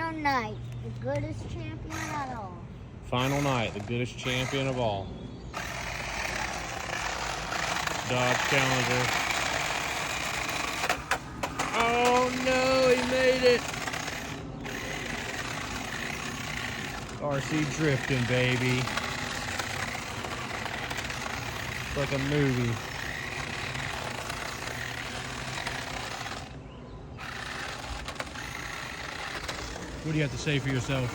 final night. The goodest champion at all. Final night, the goodest champion of all. Dodge Challenger. Oh no, he made it. RC drifting, baby. It's like a movie. What do you have to say for yourself?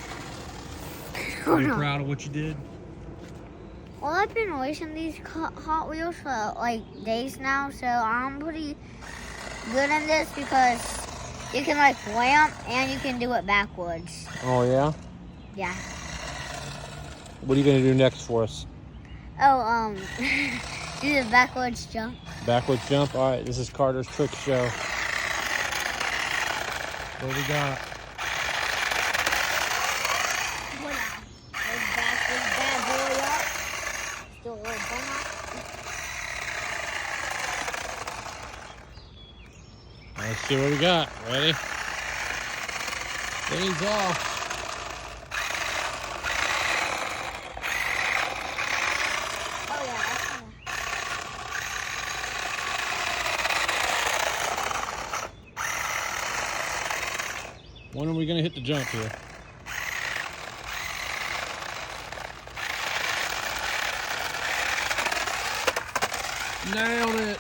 Are you proud of what you did? Well, I've been racing these Hot Wheels for like days now, so I'm pretty good in this because you can like ramp and you can do it backwards. Oh yeah? Yeah. What are you gonna do next for us? Oh, do the backwards jump. Backwards jump? Alright, this is Carter's Trick Show. What we got? Let's back this bad boy up. Still a little burnout. Let's see what we got. Ready? Things off. Oh yeah, that's When are we gonna hit the jump here? Nailed it!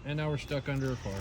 And now we're stuck under a car.